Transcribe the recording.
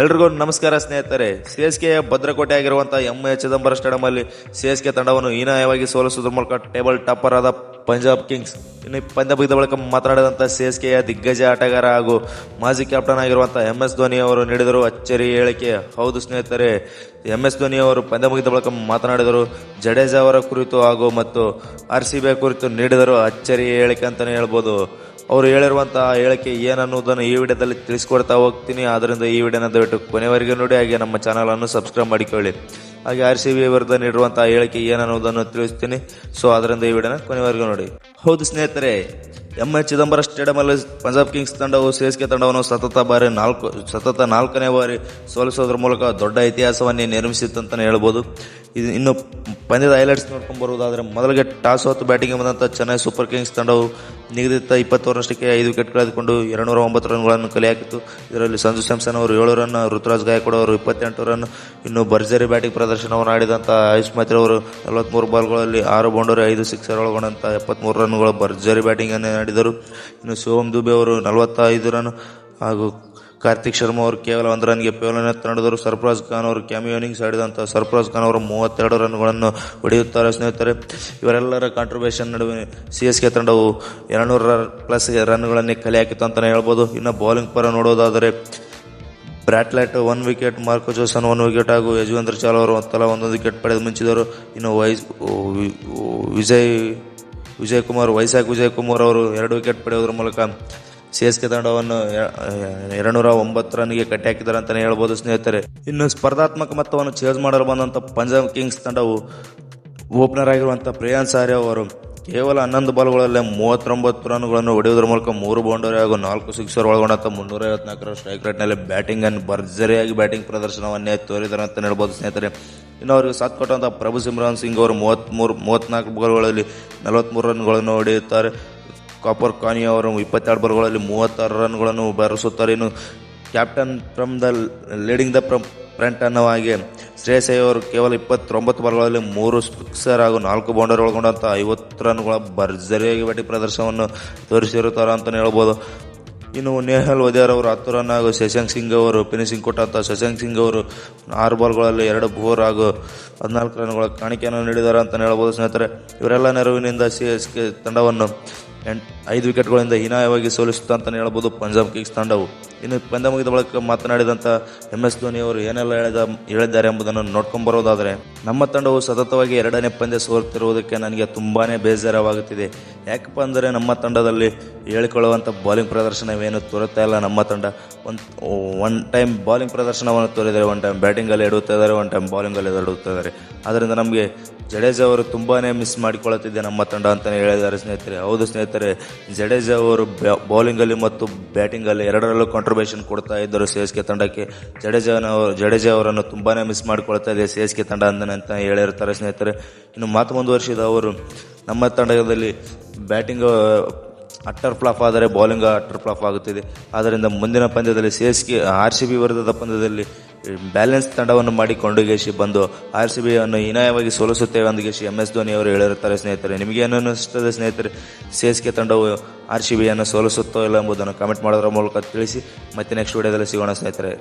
ಎಲ್ರಿಗೂ ನಮಸ್ಕಾರ ಸ್ನೇಹಿತರೆ. ಸಿಎಸ್ಕೆಯ ಭದ್ರಕೋಟೆ ಆಗಿರುವಂತಹ ಎಂ.ಎ. ಚಿದಂಬರಂ ಸ್ಟೇಡಿಯಂ ಅಲ್ಲಿ ಸಿಎಸ್ಕೆ ತಂಡವನ್ನು ಹೀನಾಯವಾಗಿ ಸೋಲಿಸುವುದರ ಮೂಲಕ ಟೇಬಲ್ ಟಾಪರ್ ಆದ ಪಂಜಾಬ್ ಕಿಂಗ್ಸ್. ಇನ್ನು ಪಂದ್ಯ ಮುಗಿದ ಬಳಿಕ ಮಾತನಾಡಿದಂತಹ ಸಿಎಸ್ಕೆಯ ದಿಗ್ಗಜ ಆಟಗಾರ ಹಾಗೂ ಮಾಜಿ ಕ್ಯಾಪ್ಟನ್ ಆಗಿರುವಂತಹ MS ಧೋನಿ ಅವರು ನೀಡಿದರು ಅಚ್ಚರಿ ಹೇಳಿಕೆ. ಹೌದು ಸ್ನೇಹಿತರೆ, MS ಧೋನಿ ಅವರು ಪಂದ್ಯ ಮುಗಿದ ಬಳಿಕ ಮಾತನಾಡಿದರು. ಜಡೇಜಾ ಅವರ ಕುರಿತು ಹಾಗೂ ಮತ್ತು RCB ಕುರಿತು ನೀಡಿದರು ಅಚ್ಚರಿ ಹೇಳಿಕೆ ಅಂತಾನೆ ಹೇಳ್ಬೋದು. ಅವರು ಹೇಳಿರುವಂತಹ ಹೇಳಿಕೆ ಏನನ್ನುವುದನ್ನು ಈ ವಿಡಿಯೋದಲ್ಲಿ ತಿಳಿಸ್ಕೊಡ್ತಾ ಹೋಗ್ತೀನಿ. ಆದ್ದರಿಂದ ಈ ವಿಡಿಯೋನ ದಯವಿಟ್ಟು ಕೊನೆವರೆಗೆ ನೋಡಿ, ಹಾಗೆ ನಮ್ಮ ಚಾನಲ್ ಅನ್ನು ಸಬ್ಸ್ಕ್ರೈಬ್ ಮಾಡಿಕೊಳ್ಳಿ. ಹಾಗೆ RCB ವಿರುದ್ಧ ನೀಡಿರುವಂತಹ ಹೇಳಿಕೆ ಏನನ್ನುವುದನ್ನು ತಿಳಿಸ್ತೀನಿ. ಸೊ ಅದರಿಂದ ಈ ವಿಡಿಯೋನ ಕೊನೆವರೆಗೂ ನೋಡಿ. ಹೌದು ಸ್ನೇಹಿತರೆ, ಎಂ.ಎ. ಚಿದಂಬರಂ ಸ್ಟೇಡಿಯಂ ಅಲ್ಲಿ ಪಂಜಾಬ್ ಕಿಂಗ್ಸ್ ತಂಡವು ಸಿಎಸ್ಕೆ ತಂಡವನ್ನು ಸತತ ನಾಲ್ಕನೇ ಬಾರಿ ಸೋಲಿಸೋದ್ರ ಮೂಲಕ ದೊಡ್ಡ ಇತಿಹಾಸವನ್ನೇ ನಿರ್ಮಿಸಿತ್ತಂತಾನೆ ಹೇಳ್ಬೋದು. ಇನ್ನು ಪಂದ್ಯದ ಹೈಲೈಟ್ಸ್ ನೋಡ್ಕೊಂಡು ಬರುವುದಾದರೆ, ಮೊದಲಿಗೆ ಟಾಸ್ ಹೊತ್ತು ಬ್ಯಾಟಿಂಗ್ ಬಂದಂಥ ಚೆನ್ನೈ ಸೂಪರ್ ಕಿಂಗ್ಸ್ ತಂಡವು ನಿಗದಿತ 20 ಓವರ್ನಷ್ಟಕ್ಕೆ 5 ವಿಕೆಟ್ ಕಳೆದುಕೊಂಡು 209 ರನ್ಗಳನ್ನು ಕಲೆ ಹಾಕಿತ್ತು. ಇದರಲ್ಲಿ ಸಂಜು ಸ್ಯಾಮ್ಸನ್ ಅವರು 7 ರನ್, ಋತುರಾಜ್ ಗಾಯಕ್ವಾಡ್ ಅವರು 28 ರನ್. ಇನ್ನು ಭರ್ಜರಿ ಬ್ಯಾಟಿಂಗ್ ಪ್ರದರ್ಶನವನ್ನು ಆಡಿದಂಥ ಆಯುಷ್ ಮೈತ್ರಿ ಅವರು 43 ಬಾಲ್ಗಳಲ್ಲಿ 6 ಬೌಂಡರಿ 5 ಸಿಕ್ಸರ್ ಒಳಗೊಂಡಂಥ 73 ರನ್ಗಳ ಭರ್ಜರಿ ಬ್ಯಾಟಿಂಗ್ ಅನ್ನು ಆಡಿದರು. ಇನ್ನು ಶಿವಮ್ ದುಬೆ ಅವರು 45 ರನ್ ಹಾಗೂ ಕಾರ್ತಿಕ್ ಶರ್ಮಾ ಅವರು ಕೇವಲ 1 ರನ್ಗೆ ಪೇಲನೆತ್ತು ನಡೆದರು. ಸರ್ಫರಾಜ್ ಖಾನ್ ಅವರು ಕ್ಯಾಮಿಯೋ ಇನ್ನಿಂಗ್ಸ್ ಆಡಿದಂಥ ಸರ್ಫರಾಜ್ ಖಾನ್ ಅವರು 32 ರನ್ಗಳನ್ನು ಹೊಡೆಯುತ್ತಾರೆ ಸ್ನೇಹಿತರೆ. ಇವರೆಲ್ಲರ ಕಾಂಟ್ರಿಬ್ಯೂಷನ್ ನಡುವೆ ಸಿಎಸ್ಕೆ ತಂಡವು 200+ ರನ್ಗಳನ್ನೇ ಕಲೆ ಹಾಕಿತ್ತು ಅಂತಲೇ ಹೇಳ್ಬೋದು. ಇನ್ನು ಬೌಲಿಂಗ್ ಪರ ನೋಡೋದಾದರೆ, ಬ್ರಾಟ್ಲೆಟ್ 1 ವಿಕೆಟ್, ಮಾರ್ಕೋ ಜೋಸನ್ 1 ವಿಕೆಟ್ ಹಾಗೂ ಯಜುವೇಂದ್ರ ಚಾಹಲ್ ಅವರು ತಲಾ 1 ವಿಕೆಟ್ ಪಡೆದು ಮಿಂಚಿದರು. ಇನ್ನು ವೈಸಾಖ್ ವಿಜಯ್ ಕುಮಾರ್ ಅವರು 2 ವಿಕೆಟ್ ಪಡೆಯುವುದರ ಮೂಲಕ ಸಿಎಸ್ಕೆ ತಂಡವನ್ನು 209 ರನ್ಗೆ ಕಟ್ಟಿ ಹಾಕಿದ್ದಾರೆ ಅಂತಾನೆ ಹೇಳ್ಬೋದು ಸ್ನೇಹಿತರೆ. ಇನ್ನು ಸ್ಪರ್ಧಾತ್ಮಕ ಮೊತ್ತವನ್ನು ಚೇಂಜ್ ಮಾಡಲು ಬಂದಂಥ ಪಂಜಾಬ್ ಕಿಂಗ್ಸ್ ತಂಡವು ಓಪನರ್ ಆಗಿರುವಂಥ ಪ್ರಿಯಾಂಶ್ ಆರ್ಯ ಅವರು ಕೇವಲ 11 ಬಾಲ್ಗಳಲ್ಲೇ 39 ರನ್ಗಳನ್ನು ಹೊಡೆಯುವುದರ ಮೂಲಕ 3 ಬೌಂಡರಿ ಹಾಗೂ 4 ಸಿಕ್ಸರ್ ಒಳಗೊಂಡಂಥ 354 ಸ್ಟ್ರೈಕ್ ರೇಟ್ನಲ್ಲಿ ಭರ್ಜರಿಯಾಗಿ ಬ್ಯಾಟಿಂಗ್ ಪ್ರದರ್ಶನವನ್ನೇ ತೋರಿದ್ದಾರೆ ಅಂತ ಹೇಳ್ಬೋದು ಸ್ನೇಹಿತರೆ. ಇನ್ನು ಅವರಿಗೆ ಸಾಥ್ ಕೊಟ್ಟಂಥ ಪ್ರಭು ಸಿಮ್ರಾನ್ ಸಿಂಗ್ ಅವರು 34 ಬಾಲ್ಗಳಲ್ಲಿ 43 ರನ್ಗಳನ್ನು ಹೊಡೆಯುತ್ತಾರೆ. ಕಾಪರ್ ಕಾನಿ ಅವರು 22 ಬಾಲ್ಗಳಲ್ಲಿ 36 ರನ್ಗಳನ್ನು ಬಾರಿಸುತ್ತಾರೆ. ಇನ್ನು captain from the leading the front ಅನ್ನುವಾಗೆ ಶ್ರೇಯಸ್ ಅಯ್ಯರ್ ಅವರು ಕೇವಲ 29 ಬಾಲ್ಗಳಲ್ಲಿ 3 ಸಿಕ್ಸರ್ ಹಾಗೂ 4 ಬೌಂಡರಿ ಒಳಗೊಂಡಂಥ 50 ರನ್ಗಳ ಭರ್ಜರಿಯಾಗಿ ಬ್ಯಾಟಿಂಗ್ ಪ್ರದರ್ಶನವನ್ನು ತೋರಿಸಿರುತ್ತಾರೆ ಅಂತಲೇ ಹೇಳ್ಬೋದು. ಇನ್ನು ನೇಹಲ್ ವದಿಯಾರ್ ಅವರು 10 ರನ್ ಹಾಗೂ ಶಶಾಂಕ್ ಸಿಂಗ್ ಅವರು ಫಿನಿಶಿಂಗ್ ಕೊಟ್ಟಂಥ ಶಶಾಂಕ್ ಸಿಂಗ್ ಅವರು 6 ಬಾಲ್ಗಳಲ್ಲಿ 2 ಬೋರ್ ಹಾಗೂ 14 ರನ್ಗಳ ಕಾಣಿಕೆಯನ್ನು ನೀಡಿದ್ದಾರೆ ಅಂತಲೇ ಹೇಳ್ಬೋದು ಸ್ನೇಹಿತರೆ. ಇವರೆಲ್ಲ ನೆರವಿನಿಂದ ಸಿಎಸ್ಕೆ ತಂಡವನ್ನು 5 ವಿಕೆಟ್ಗಳಿಂದ ಹೀನಾಯವಾಗಿ ಸೋಲಿಸುತ್ತಾ ಅಂತಲೇ ಹೇಳ್ಬೋದು ಪಂಜಾಬ್ ಕಿಂಗ್ಸ್ ತಂಡವು. ಇನ್ನು ಪಂದ್ಯ ಮುಗಿದ ಬಳಿಕ ಮಾತನಾಡಿದಂಥ MS ಧೋನಿ ಅವರು ಏನೆಲ್ಲ ಹೇಳಿದ್ದಾರೆ ಎಂಬುದನ್ನು ನೋಡ್ಕೊಂಡು ಬರೋದಾದರೆ, ನಮ್ಮ ತಂಡವು ಸತತವಾಗಿ 2ನೇ ಪಂದ್ಯ ಸೋಲ್ತಿರುವುದಕ್ಕೆ ನನಗೆ ತುಂಬಾ ಬೇಸರವಾಗುತ್ತಿದೆ. ಯಾಕಪ್ಪ ಅಂದರೆ ನಮ್ಮ ತಂಡದಲ್ಲಿ ಹೇಳಿಕೊಳ್ಳುವಂಥ ಬೌಲಿಂಗ್ ಪ್ರದರ್ಶನವೇನು ತೋರುತ್ತಾ ಇಲ್ಲ. ನಮ್ಮ ತಂಡ ಒನ್ ಟೈಮ್ ಬೌಲಿಂಗ್ ಪ್ರದರ್ಶನವನ್ನು ತೋರಿದರೆ, ಒನ್ ಟೈಮ್ ಬ್ಯಾಟಿಂಗಲ್ಲಿ ಎಡುತ್ತಾ ಇದ್ದಾರೆ, ಒನ್ ಟೈಮ್ ಬೌಲಿಂಗಲ್ಲಿ ಎಡುತ್ತಾ ಇದ್ದಾರೆ. ಆದ್ದರಿಂದ ನಮಗೆ ಜಡೇಜಾ ಅವರು ತುಂಬಾ ಮಿಸ್ ಮಾಡಿಕೊಳ್ಳುತ್ತಿದೆ ನಮ್ಮ ತಂಡ ಅಂತಲೇ ಹೇಳಿದ್ದಾರೆ ಸ್ನೇಹಿತರೆ. ಹೌದು ಸ್ನೇಹಿತರೆ, ಜಡೇಜಾ ಅವರು ಬೌಲಿಂಗಲ್ಲಿ ಮತ್ತು ಬ್ಯಾಟಿಂಗಲ್ಲಿ ಎರಡರಲ್ಲೂ ಕಾಂಟ್ರಿಬ್ಯೂಷನ್ ಕೊಡ್ತಾ ಇದ್ದರು ಸಿಎಸ್ಕೆ ತಂಡಕ್ಕೆ. ಜಡೇಜಾ ಅವರನ್ನು ತುಂಬಾ ಮಿಸ್ ಮಾಡಿಕೊಳ್ತಾ ಇದೆ ಸಿಎಸ್ಕೆ ತಂಡ ಅಂತ ಹೇಳಿರ್ತಾರೆ ಸ್ನೇಹಿತರೆ. ಇನ್ನು ಮಾತು ಮುಂದುವರಿಸಿದ ಅವರು, ನಮ್ಮ ತಂಡದಲ್ಲಿ ಬ್ಯಾಟಿಂಗ್ ಅಟ್ಟರ್ ಫ್ಲಾಪ್ ಆದರೆ ಬೌಲಿಂಗ್ ಅಟ್ಟರ್ ಫ್ಲಾಪ್ ಆಗುತ್ತಿದೆ. ಆದ್ದರಿಂದ ಮುಂದಿನ ಪಂದ್ಯದಲ್ಲಿ RCB ವಿರುದ್ಧದ ಪಂದ್ಯದಲ್ಲಿ ಬ್ಯಾಲೆನ್ಸ್ ತಂಡವನ್ನು ಮಾಡಿಕೊಂಡು ಬಂದು RCB ಅನ್ನು ಹೀನಾಯವಾಗಿ ಸೋಲಿಸುತ್ತೇವೆ ಎಂದು MS ಧೋನಿ ಅವರು ಹೇಳಿರುತ್ತಾರೆ ಸ್ನೇಹಿತರೆ. ನಿಮಗೇನು ಅನ್ನಿಸುತ್ತದೆ ಸ್ನೇಹಿತರೆ? ಸಿಎಸ್ಕೆ ತಂಡವು RCB ಅನ್ನು ಸೋಲಿಸುತ್ತೋ ಇಲ್ಲ ಎಂಬುದನ್ನು ಕಾಮೆಂಟ್ ಮಾಡೋದ್ರ ಮೂಲಕ ತಿಳಿಸಿ. ಮತ್ತೆ ನೆಕ್ಸ್ಟ್ ವಿಡಿಯೋದಲ್ಲಿ ಸಿಗೋಣ ಸ್ನೇಹಿತರೆ.